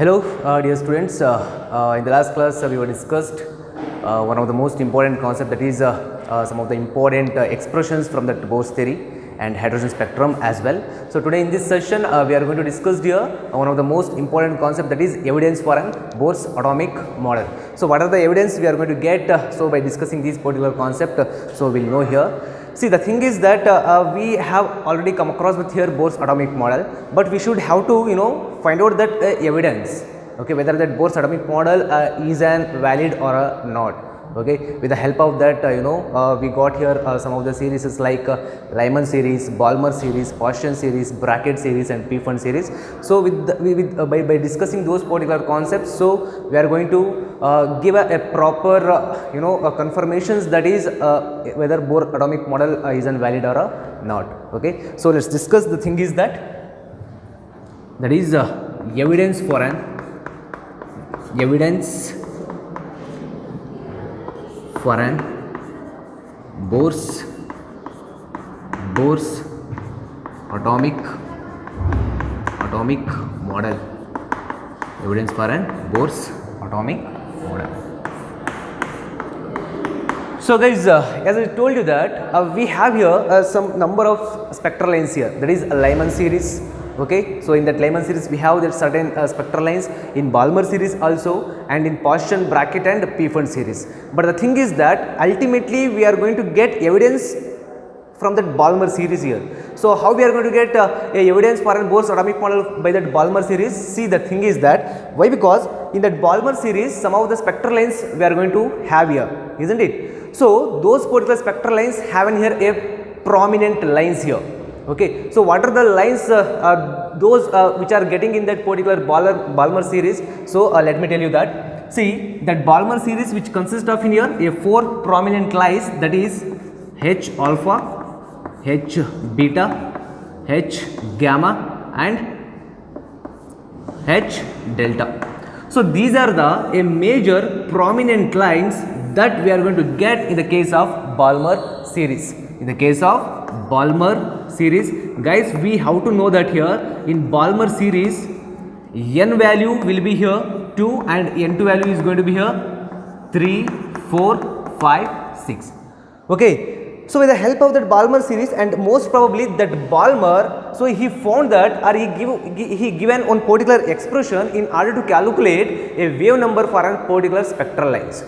Hello, dear students. In the last class, we were discussed one of the most important concept, that is some of the important expressions from the Bohr's theory and hydrogen spectrum as well. So today in this session, we are going to discuss here one of the most important concept, that is evidence for an Bohr's atomic model. So what are the evidence we are going to get? So by discussing this particular concept, so we'll know here. See, the thing is that we have already come across with here Bohr's atomic model, but we should have to find out that evidence, okay, whether that Bohr's atomic model is an valid or not. Okay, with the help of that we got here some of the series like Lyman series, Balmer series, Paschen series, Brackett series and Pfund series. So by discussing those particular concepts, so we are going to give a proper confirmations, that is whether Bohr atomic model is invalid or not. Okay, so let's discuss. The thing is that is evidence for an Bohr's atomic model. Evidence for an Bohr's atomic model. So guys, as I told you that we have here some number of spectral lines here, that is a Lyman series. Okay, so in that Lyman series we have that certain spectral lines, in Balmer series also, and in Paschen, Brackett and Pfund series. But the thing is that ultimately we are going to get evidence from that Balmer series here. So how we are going to get a evidence for an Bohr's atomic model by that Balmer series? See, the thing is that why? Because in that Balmer series some of the spectral lines we are going to have here, isn't it? So those particular spectral lines have in here a prominent lines here. Okay, so what are the lines those which are getting in that particular Balmer series? So let me tell you that. See, that Balmer series which consists of in here a 4 prominent lines, that is H alpha, H beta, H gamma and H delta. So these are the major prominent lines that we are going to get in the case of Balmer series. In the case of Balmer series, guys, we have to know that here in Balmer series n value will be here 2 and n2 value is going to be here 3, 4, 5, 6. Okay, so with the help of that Balmer series, and most probably that Balmer, so he found that, or he given one particular expression in order to calculate a wave number for a particular spectral lines.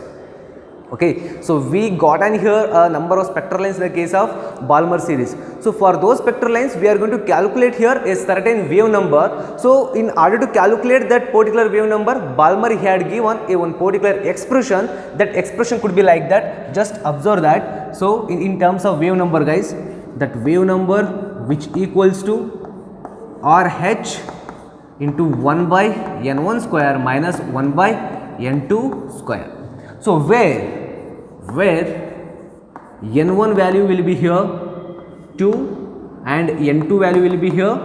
Okay, so we got an here a number of spectral lines in the case of Balmer series. So for those spectral lines we are going to calculate here a certain wave number. So in order to calculate that particular wave number, Balmer he had given a one particular expression. That expression could be like that. Just observe that. So in terms of wave number, guys, that wave number which equals to RH into 1 by n1 square minus 1 by n2 square. So where n1 value will be here 2 and n2 value will be here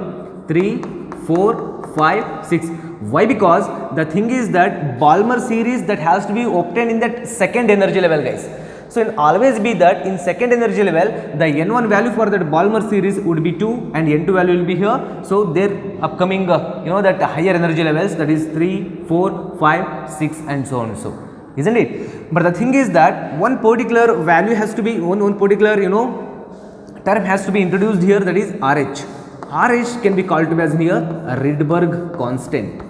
3, 4, 5, 6. Why? Because the thing is that Balmer series that has to be obtained in that second energy level, guys. So it always be that in second energy level the n1 value for that Balmer series would be 2 and n2 value will be here. So their upcoming that higher energy levels, that is 3, 4, 5, 6 and so on and so, isn't it? But the thing is that one particular value has to be one particular term has to be introduced here, that is RH. RH can be called to be as here a Rydberg constant.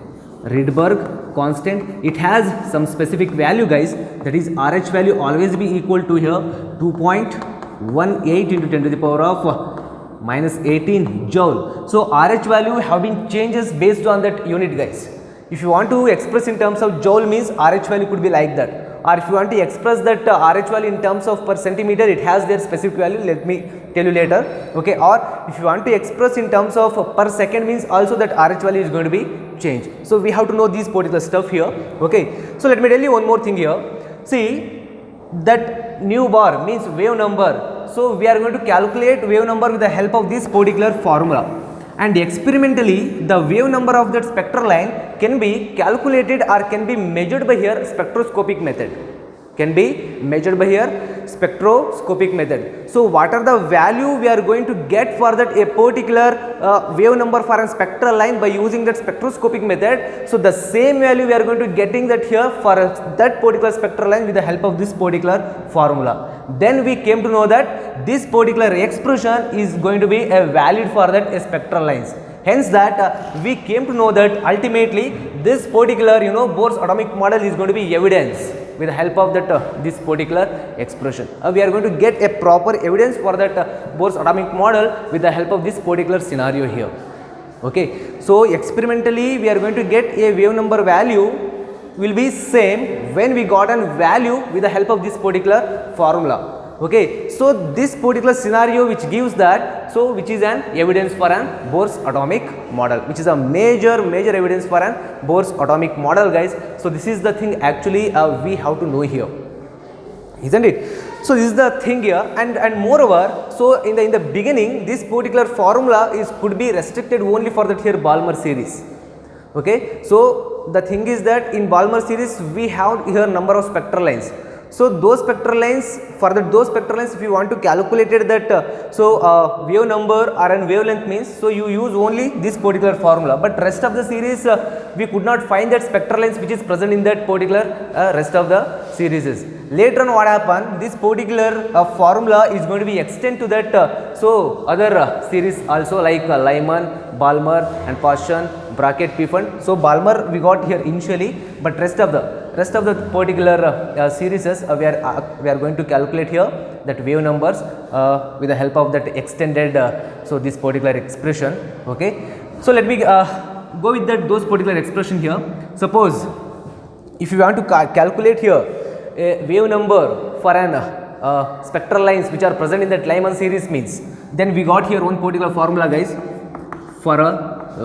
Rydberg constant, it has some specific value, guys, that is RH value always be equal to here 2.18 into 10 to the power of minus 18 joule. So RH value have been changes based on that unit, guys. If you want to express in terms of joule, means RH value could be like that, or if you want to express that RH value in terms of per centimeter, it has their specific value, let me tell you later. Okay, or if you want to express in terms of per second, means also that RH value is going to be changed. So we have to know these particular stuff here. Okay, so let me tell you one more thing here. See, that nu bar means wave number. So we are going to calculate wave number with the help of this particular formula. And experimentally the wave number of that spectral line can be calculated or can be measured by here spectroscopic method. can be measured by here spectroscopic method. So what are the value we are going to get for that a particular wave number for a spectral line by using that spectroscopic method? So the same value we are going to getting that here for that particular spectral line with the help of this particular formula. Then we came to know that this particular expression is going to be a valid for that spectral lines. Hence that we came to know that ultimately this particular Bohr's atomic model is going to be evidence with the help of that this particular expression. We are going to get a proper evidence for that Bohr's atomic model with the help of this particular scenario here. Okay, so experimentally we are going to get a wave number value will be same when we got a value with the help of this particular formula. Okay, so this particular scenario which gives that, so which is an evidence for an Bohr's atomic model, which is a major evidence for an Bohr's atomic model, guys. So this is the thing actually we have to know here, isn't it? So this is the thing here, and moreover, so in the beginning this particular formula could be restricted only for that here Balmer series. Okay, so the thing is that in Balmer series we have here number of spectral lines. So those spectral lines, for those spectral lines, if you want to calculate it that wave number or an wavelength means, so you use only this particular formula, but rest of the series we could not find that spectral lines which is present in that particular rest of the series. Later on what happened, this particular formula is going to be extended to that so other series also, like Lyman, Balmer and Paschen, Brackett, Pfund. So Balmer we got here initially, but rest of the particular series we are going to calculate here that wave numbers with the help of that extended so this particular expression. Okay, so let me go with those particular expression here. Suppose if you want to calculate here a wave number for an spectral lines which are present in that Lyman series means, then we got here one particular formula, guys, for a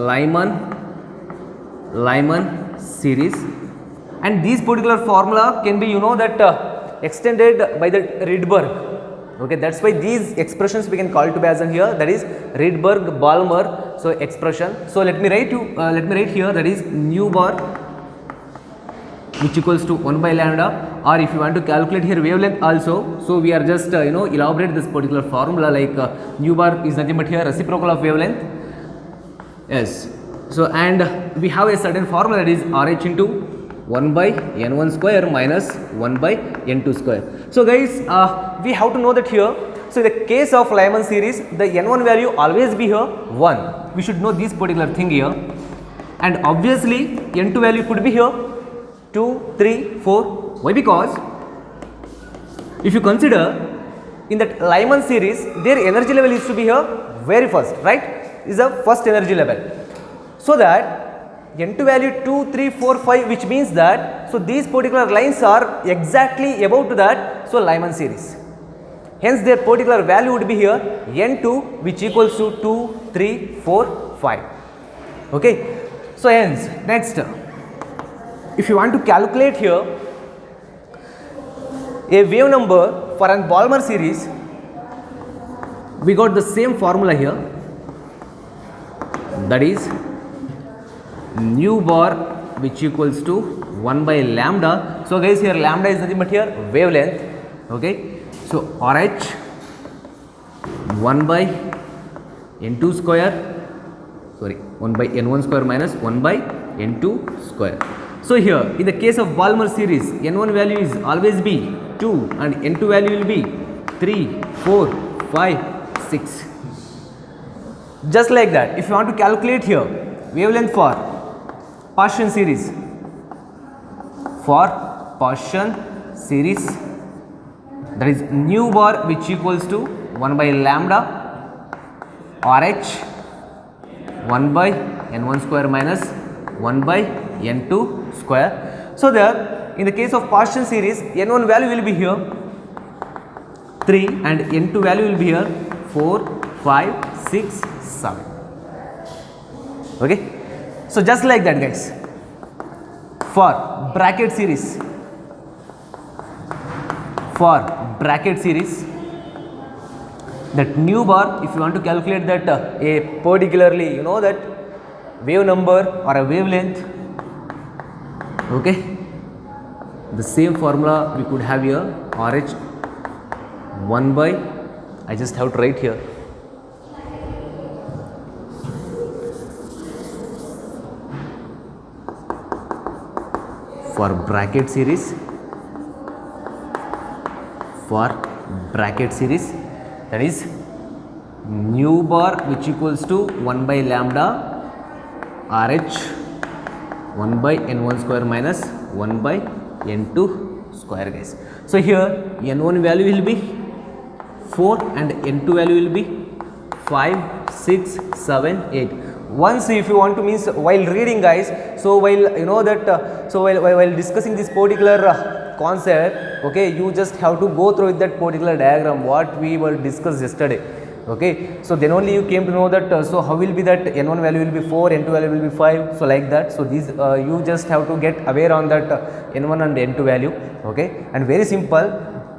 Lyman series, and this particular formula can be that extended by the Rydberg. Okay, that's why these expressions we can call to be as in here, that is Rydberg Balmer so expression. So let me write here, that is nu bar which equals to 1 by lambda, or if you want to calculate here wavelength also, so we are just elaborate this particular formula, like nu bar is nothing but here reciprocal of wavelength. Yes, so and we have a certain formula, that is RH into 1 by n1 square minus 1 by n2 square. So guys, we have to know that here, so in the case of Lyman series, the n1 value always be here 1. We should know this particular thing here, and obviously n2 value could be here 2, 3, 4. Why? Because if you consider in that Lyman series, their energy level is to be here very first, right? Is the first energy level. So that n2 value 2, 3, 4, 5, which means that so these particular lines are exactly above to that so Lyman series. Hence their particular value would be here n2, which equals to 2, 3, 4, 5. Okay. So hence next, if you want to calculate here a wave number for an Balmer series, we got the same formula here, that is nu bar which equals to 1 by lambda. So guys, here lambda is nothing but here wavelength. Okay, so RH 1 by n2 square, sorry 1 by n1 square minus 1 by n2 square. So here in the case of Balmer series, n1 value is always be 2 and n2 value will be 3, 4, 5, 6. Just like that, if you want to calculate here wavelength for Paschen series, that is nu bar which equals to 1 by lambda RH 1 by n1 square minus 1 by n2 square. So there in the case of Paschen series, n1 value will be here 3 and n2 value will be here 4, 5, 6, 7. Okay. So just like that, guys, for bracket series, that nu bar, if you want to calculate that a particularly that wave number or a wavelength, okay, The same formula we could have here, RH 1 by, I just have to write here, for bracket series, that is nu bar which equals to 1 by lambda RH 1 by n1 square minus 1 by n2 square, guys. So here n1 value will be 4 and n2 value will be 5, 6, 7, 8. Once if you want to means while reading, guys, so while you know that while discussing this particular concept, okay, you just have to go through that particular diagram what we were discussed yesterday. Okay, so then only you came to know that so how will be that n1 value will be 4, n2 value will be 5, so like that. So these you just have to get aware on that n1 and n2 value, okay, and very simple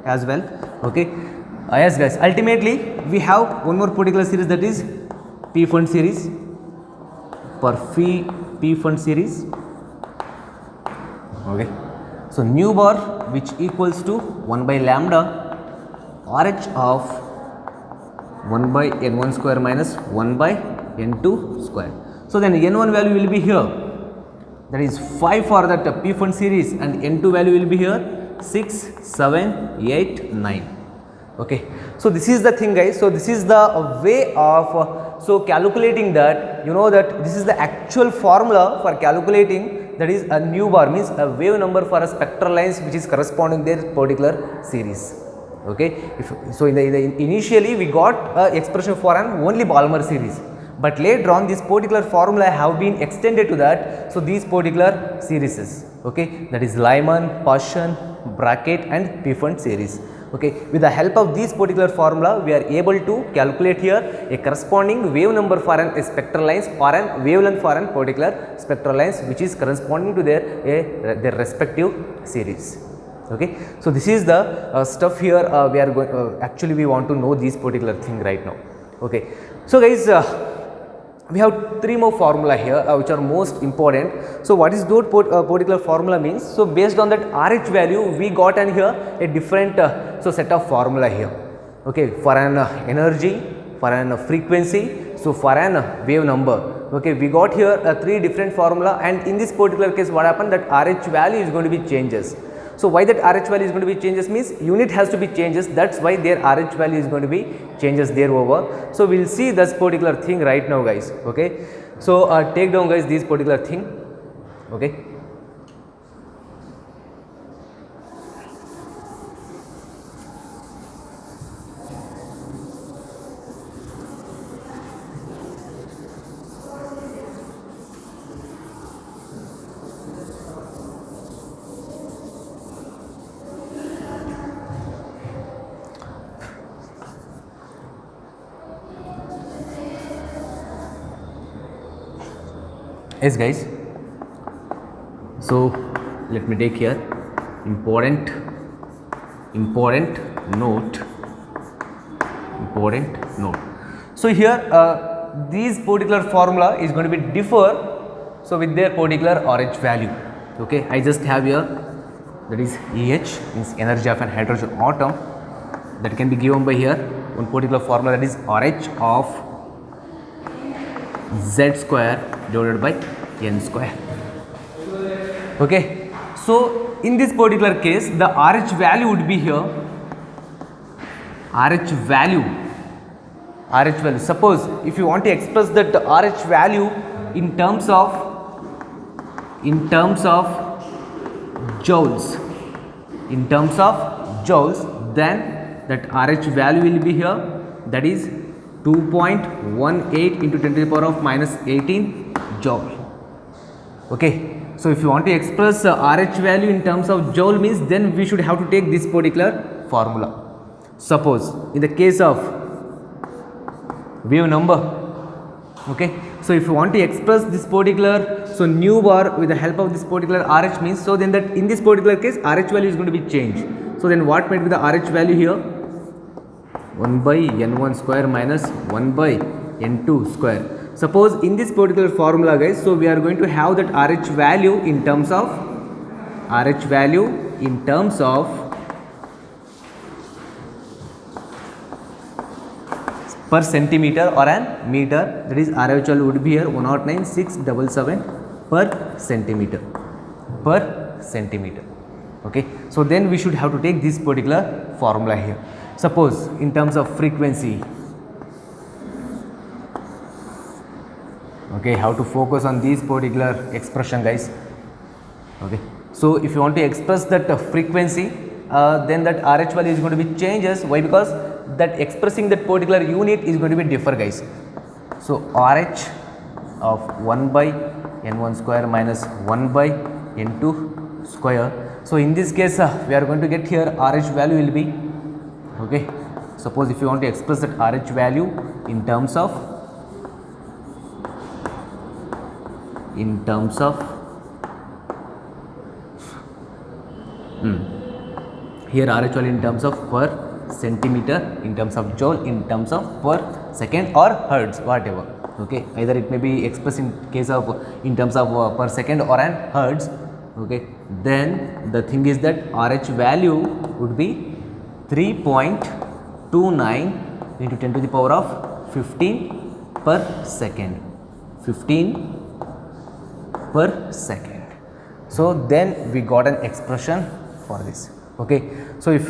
as well, okay. Yes, guys, ultimately we have one more particular series, that is P fund series. For P fund series, okay, so nu bar which equals to 1 by lambda RH of 1 by n1 square minus 1 by n2 square. So then n1 value will be here, that is 5 for that P fund series, and n2 value will be here 6, 7, 8, 9. Okay, so this is the thing, guys. So this is the way of so calculating that, you know that this is the actual formula for calculating, that is a nu bar means a wave number for a spectral lines which is corresponding their particular series. Okay, so initially we got a expression for an only Balmer series, but later on this particular formula have been extended to that. So these particular series, okay, that is Lyman, Paschen, bracket and P fund series. Okay, with the help of this particular formula we are able to calculate here a corresponding wave number for an spectral lines or an wavelength for an particular spectral lines which is corresponding to their respective series. Okay, so this is the stuff here we are going actually we want to know this particular thing right now. Okay, so guys, we have 3 more formula here which are most important. So what is that particular formula means? So based on that RH value we got an here a different so set of formula here. Okay, for an energy, for an frequency, so for an wave number. Okay, we got here 3 different formula, and in this particular case what happened, that RH value is going to be changes. So why that RH value is going to be changes means unit has to be changes, that's why their RH value is going to be changes there over. So we will see this particular thing right now, guys. Okay, so take down, guys, this particular thing. Okay, yes, guys, so let me take here important note. So here these particular formula is going to be differ so with their particular RH value. Okay, I just have here, that is EH means energy of an hydrogen atom, that can be given by here one particular formula, that is RH of Z square divided by N square. Okay, so in this particular case the RH value would be here, RH value. Suppose if you want to express that RH value in terms of joules, then that RH value will be here, that is 2.18 into 10 to the power of minus 18 joule. Okay, so if you want to express RH value in terms of joule means, then we should have to take this particular formula. Suppose in the case of wave number, okay, so if you want to express this particular, so nu bar with the help of this particular RH means, so then that in this particular case RH value is going to be changed. So then what might be the RH value here? 1 by n1 square minus 1 by n2 square. Suppose in this particular formula, guys, so we are going to have that RH value in terms of RH value in terms of per centimeter or an meter, that is RH value would be here 109,677 per centimeter, okay. So then we should have to take this particular formula here. Suppose in terms of frequency, okay, how to focus on this particular expression, guys, okay. So if you want to express that frequency, then that RH value is going to be changes. Why? Because that expressing that particular unit is going to be differ, guys. So RH of 1 by n1 square minus 1 by n2 square. So in this case we are going to get here RH value will be, okay, suppose if you want to express that RH value in terms of here RH value in terms of per centimeter, in terms of joule, in terms of per second or hertz, whatever, okay, either it may be expressed in case of in terms of per second or an hertz, okay. Then the thing is that RH value would be 3.29 into 10 to the power of 15 per second, 15 per second. So then we got an expression for this, okay. So if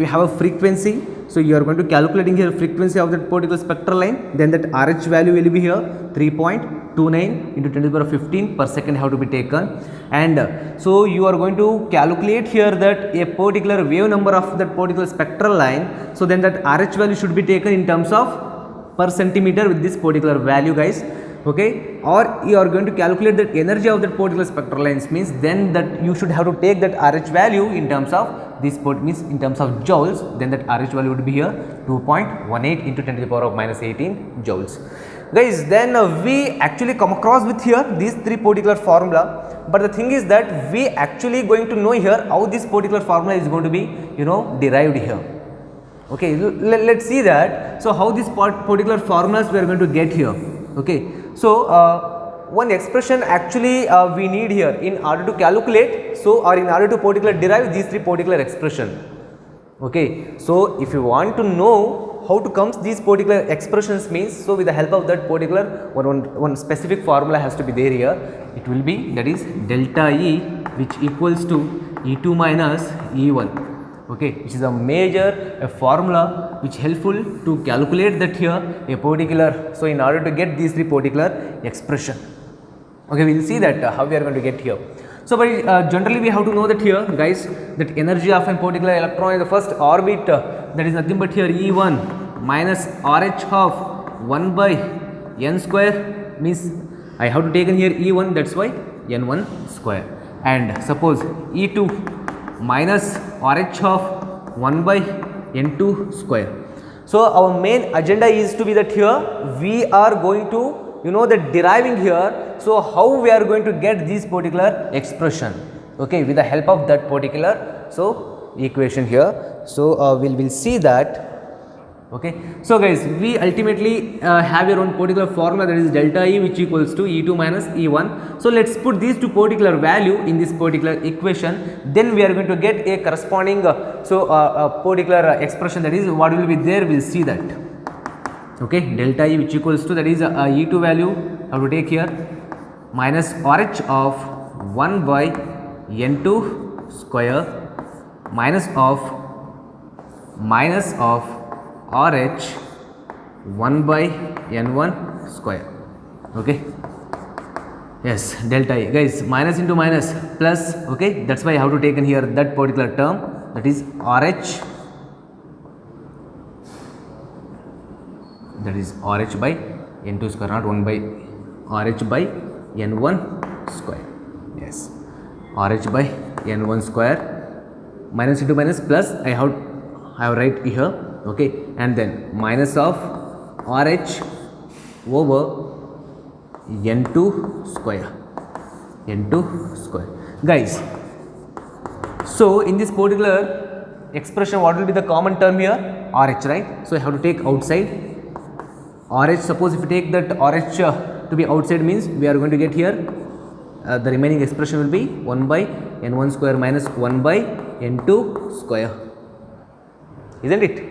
you have a frequency, so you are going to calculating here frequency of that particular spectral line, then that RH value will be here 3.29 into 10 to the power of 15 per second have to be taken, and so you are going to calculate here that a particular wave number of that particular spectral line. So then that RH value should be taken in terms of per centimeter with this particular value, guys, okay. Or you are going to calculate that energy of that particular spectral lines, means then that you should have to take that RH value in terms of this means in terms of joules, then that RH value would be here 2.18 into 10 to the power of minus 18 joules, guys. Then we actually come across with here these three particular formula, but the thing is that we actually going to know here how this particular formula is going to be, you know, derived here, okay. Let's see that. So how this particular formulas we are going to get here, okay. So one expression actually we need here in order to calculate, so or in order to particular derive these three particular expression, okay. So if you want to know how to comes these particular expressions, means so with the help of that particular one specific formula has to be there here. It will be, that is delta E, which equals to E2 minus E1, okay, which is a major formula which helpful to calculate that here a particular. So in order to get these three particular expression, okay, we will see that how we are going to get here. So but generally we have to know that here, guys, that energy of a particular electron in the first orbit, that is nothing but here E1 minus RH of 1 by n square, means I have to take in here E1, that's why n1 square, and suppose E2 minus RH of 1 by n2 square. So our main agenda is to be that here we are going to, you know, that deriving here. So how we are going to get this particular expression, okay, with the help of that particular so equation here. So we'll see that, okay. So guys, we ultimately have your own particular formula, that is delta E, which equals to E2 minus E1. So let's put these two particular value in this particular equation, then we are going to get a corresponding particular expression, that is what will be there, we'll see that, okay. Delta E, which equals to, that is E2 value how to take here minus RH of 1 by n2 square minus of RH 1 by n1 square, okay. Yes, delta E, guys, minus into minus plus, okay, that's why I have to take in here that particular term, that is RH, that is RH by n2 square, not 1 by RH by n1 square, yes, RH by n1 square, minus into minus plus I have write here, okay, and then minus of RH over n2 square, guys. So in this particular expression, what will be the common term here? RH, right? So I have to take outside RH. Suppose if you take that RH to be outside, means we are going to get here the remaining expression will be 1 by n1 square minus 1 by n2 square, isn't it?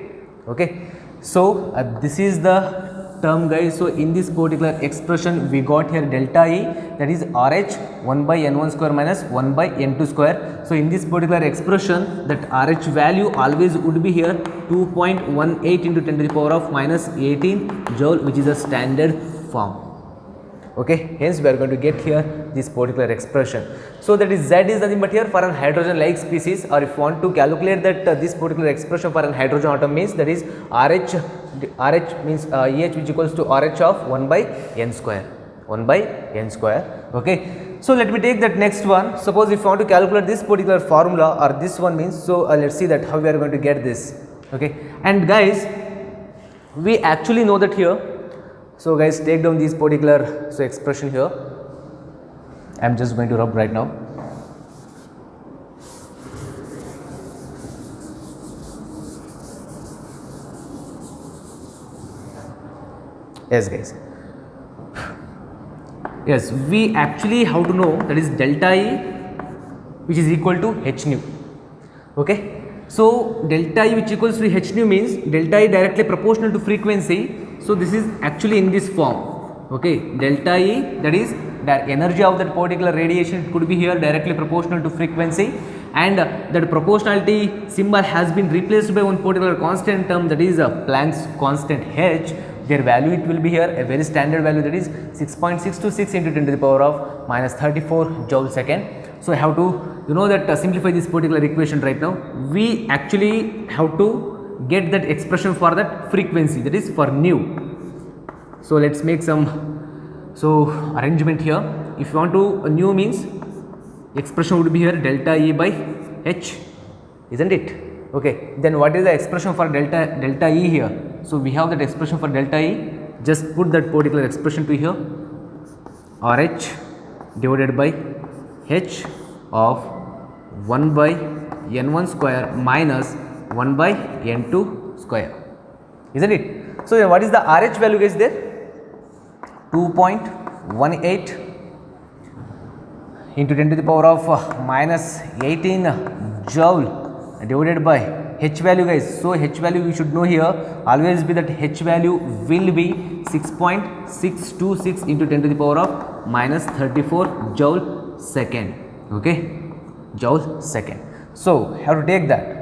Okay, so this is the term, guys. So in this particular expression we got here delta E, that is RH 1 by n1 square minus 1 by n2 square. So in this particular expression, that RH value always would be here 2.18 into 10 to the power of minus 18 joule, which is a standard form. Okay, hence we are going to get here this particular expression. So that is Z is nothing but here for an hydrogen like species, or if you want to calculate that this particular expression for an hydrogen atom means, that is RH means EH, which equals to RH of 1 by n square, 1 by n square. Okay, so let me take that next one. Suppose if you want to calculate this particular formula or this one means, so let's see that how we are going to get this. Okay, and guys, we actually know that here. So guys, take down this particular expression here. I am just going to rub right now. Yes guys, yes, we actually have to know that is delta E, which is equal to h nu. Okay, so delta E which equals to h nu means delta E directly proportional to frequency. So this is actually in this form. Okay, delta E, that is the energy of that particular radiation could be here directly proportional to frequency, and that proportionality symbol has been replaced by one particular constant term, that is Planck's constant h. Their value, it will be here a very standard value, that is 6.626 into 10 to the power of minus 34 joule second. So I have to that simplify this particular equation right now. We actually have to get that expression for that frequency, that is for nu. So let's make some arrangement here. If you want to nu means expression would be here delta E by h, isn't it? Okay, then what is the expression for delta E here? So we have that expression for delta E. Just put that particular expression to here, RH divided by h of 1 by n1 square minus 1 by n2 square, isn't it? So then what is the RH value, guys, there? 2.18 into 10 to the power of minus 18 joule divided by h value, guys. So h value we should know here always be that h value will be 6.626 into 10 to the power of minus 34 joule second. Okay, joule second. So have to take that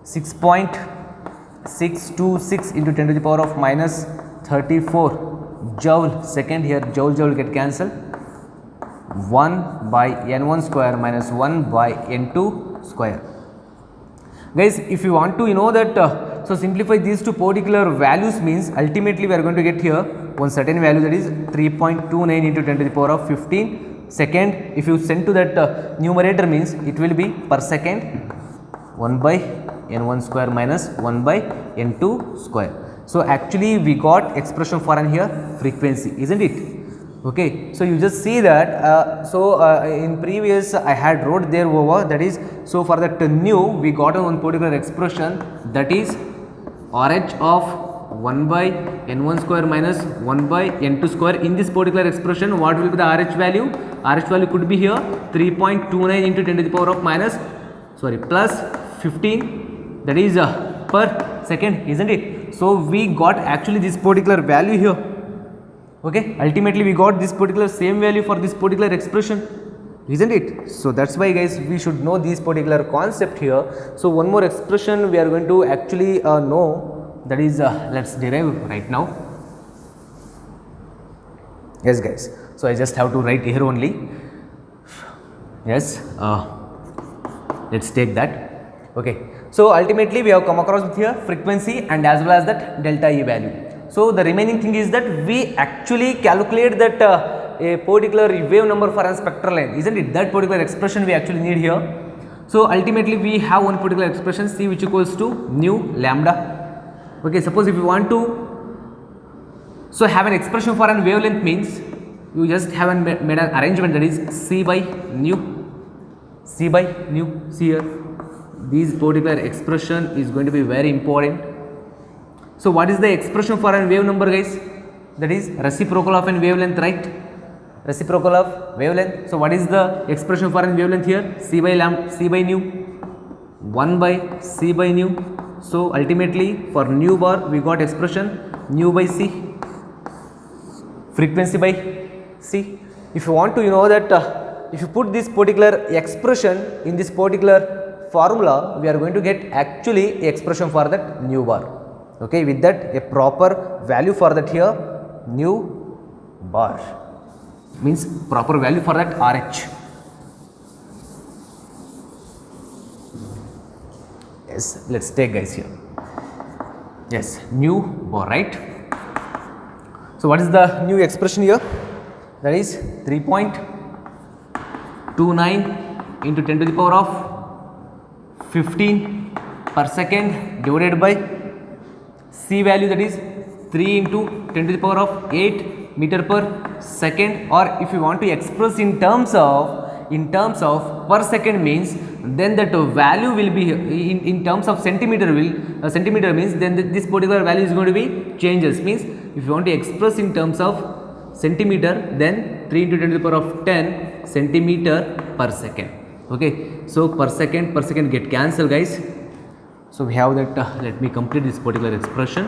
6.626 into 10 to the power of minus 34 joule second. Here joule get cancelled. 1 by n1 square minus 1 by n2 square. Guys, if you want to that so simplify these two particular values means ultimately we are going to get here one certain value, that is 3.29 into 10 to the power of 15 second. If you send to that numerator means it will be per second 1 by n1 square minus 1 by n2 square. So actually we got expression for an here frequency, isn't it? Okay, so you just see that in previous I had wrote there over, that is, so for that nu we got one particular expression, that is RH of 1 by n1 square minus 1 by n2 square. In this particular expression, what will be the RH value? RH value could be here 3.29 into 10 to the power of plus 15, that is per second, isn't it? So we got actually this particular value here. Okay, ultimately we got this particular same value for this particular expression, isn't it? So that's why, guys, we should know this particular concept here. So one more expression we are going to actually know, that is let's derive right now. Yes guys, so I just have to write here only. Yes, let's take that. Okay, so ultimately we have come across with here frequency and as well as that delta E value. So the remaining thing is that we actually calculate that a particular wave number for a spectral length, isn't it? That particular expression we actually need here. So ultimately we have one particular expression C, which equals to nu lambda. Okay, suppose if you want to have an expression for an wavelength means you just have made an arrangement, that is C by nu. See here, this particular expression is going to be very important. So what is the expression for a wave number, guys? That is reciprocal of a wavelength, right? reciprocal of wavelength. So what is the expression for a wavelength here? C by nu, 1 by C by nu. So ultimately for nu bar we got expression nu by C, frequency by C. If you want to know that if you put this particular expression in this particular formula, we are going to get actually expression for that nu bar. Okay, with that a proper value for that here, nu bar means proper value for that RH. Yes, let's take guys here. Yes, nu bar, right? So what is the new expression here? That is 3.29 into 10 to the power of 15 per second divided by C value, that is 3 into 10 to the power of 8 meter per second, or if you want to express in terms of per second means, then that value will be in terms of centimeter centimeter means then this particular value is going to be changes. Means if you want to express in terms of centimeter, then 3 into 10 to the power of 10 centimeter per second. Okay, so per second get cancelled guys. So we have that let me complete this particular expression,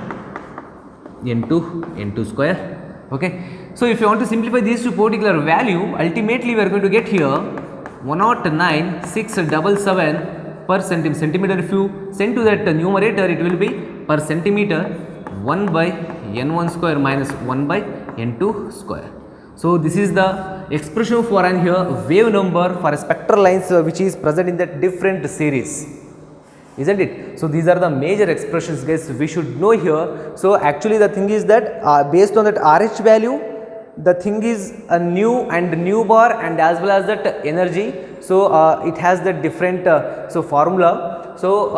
n2 square. Okay, so if you want to simplify these two particular value, ultimately we are going to get here 109,677 per centimeter. If you send to that numerator, it will be per centimeter 1 by n1 square minus 1 by n2 square. So this is the expression for an here wave number for spectral lines which is present in the different series, isn't it? So these are the major expressions guys we should know here. So actually the thing is that based on that RH value, the thing is a nu and nu bar and as well as that energy. So it has the different formula. So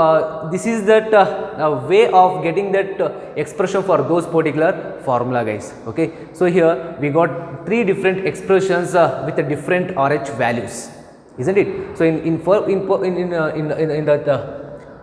this is that way of getting that expression for those particular formula guys. Okay, so here we got 3 different expressions with the different RH values, isn't it? So in that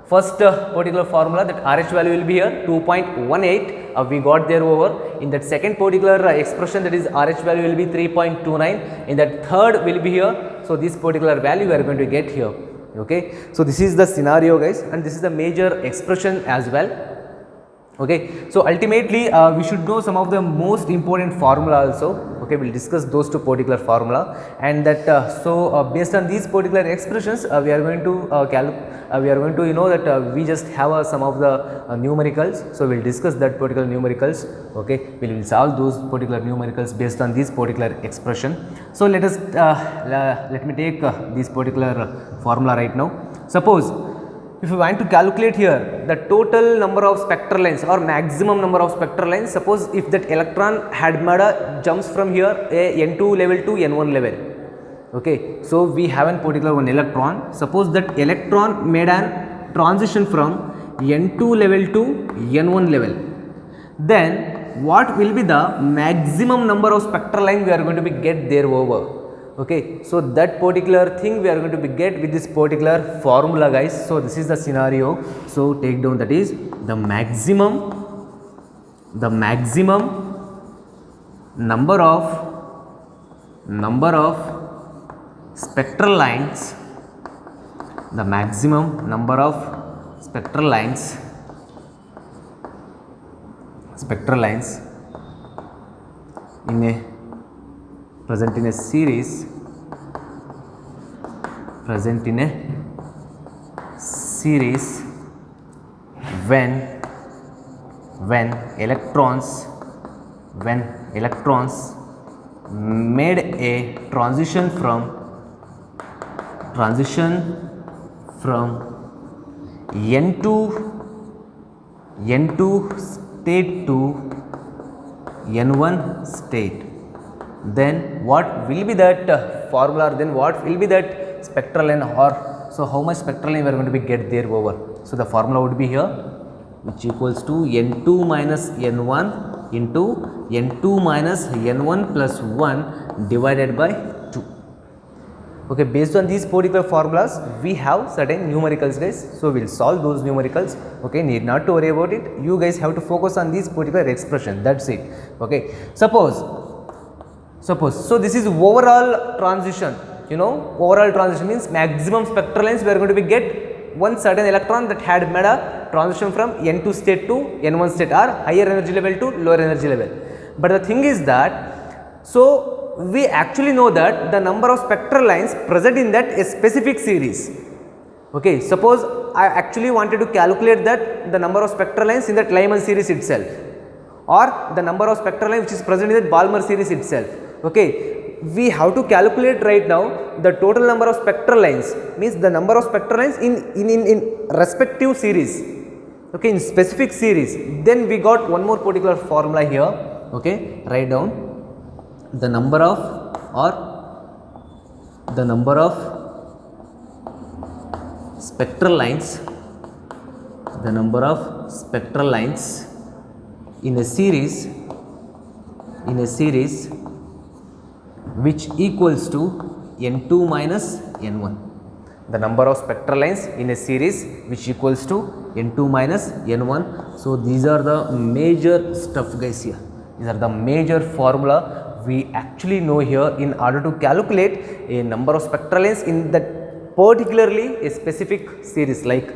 first particular formula, that RH value will be here 2.18, we got there over. In that second particular expression, that is RH value will be 3.29. In that third will be here. So this particular value we are going to get here. Okay, so this is the scenario guys, and this is the major expression as well. Okay, so ultimately we should know some of the most important formula also. Okay, we'll discuss those two particular formula, and that based on these particular expressions we are going to that we just have some of the numericals. So we'll discuss that particular numericals. Okay, we will solve those particular numericals based on this particular expression. So let us let me take this particular formula right now. Suppose if you want to calculate here the total number of spectral lines or maximum number of spectral lines, suppose if that electron had made a jumps from here a n2 level to n1 level. Okay, so we have a particular one electron. Suppose that electron made an transition from n2 level to n1 level, then what will be the maximum number of spectral line we are going to be get there over? Okay, so that particular thing we are going to be get with this particular formula guys. So this is the scenario. So take down, that is the maximum number of spectral lines, the maximum number of spectral lines in a present in a series when electrons made a transition from n2 state to n1 state, then what will be that formula, then what will be that spectral line, or so how much spectral line we are going to be get there over. So the formula would be here, which equals to n2 minus n1 into n2 minus n1 plus 1 divided by 2. Okay, based on these particular formulas we have certain numericals guys. So we'll solve those numericals. Okay, need not to worry about it. You guys have to focus on this particular expression, that's it. Okay, suppose Suppose, so this is overall transition, you know, overall transition means maximum spectral lengths we are going to be get one certain electron that had made a transition from n2 state to n1 state or higher energy level to lower energy level. But the thing is that, so we actually know that the number of spectral lines present in that a specific series. Okay, suppose I actually wanted to calculate that the number of spectral lines in that Lyman series itself, or the number of spectral lines which is present in that Balmer series itself. Okay, we have to calculate right now the total number of spectral lines, means the number of spectral lines in respective series. Okay, in specific series. Then we got one more particular formula here. Okay, write down the number of spectral lines, the number of spectral lines in a series which equals to n2 minus n1. The number of spectral lines in a series which equals to n2 minus n1. So these are the major stuff, guys. Here these are the major formula we actually know here in order to calculate a number of spectral lines in that particularly a specific series. Like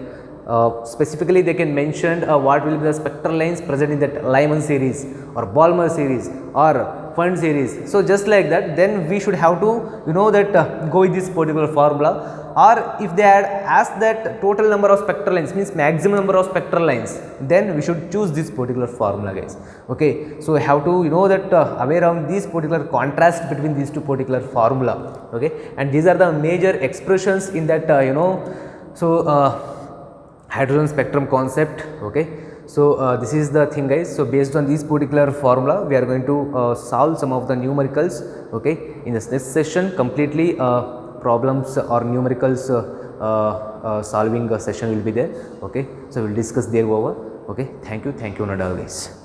specifically they can mention what will be the spectral lines present in that Lyman series or Balmer series or Pfund series. So just like that, then we should have to, you know, that go with this particular formula. Or if they had asked that total number of spectral lines means maximum number of spectral lines, then we should choose this particular formula, guys. Okay, so we have to, you know, that aware of this particular contrast between these two particular formula. Okay, and these are the major expressions in that hydrogen spectrum concept. Okay, so this is the thing, guys. So based on this particular formula we are going to solve some of the numericals. Okay, in this next session completely problems or numericals solving session will be there. Okay, so we will discuss there over. Okay, thank you Nadal, guys.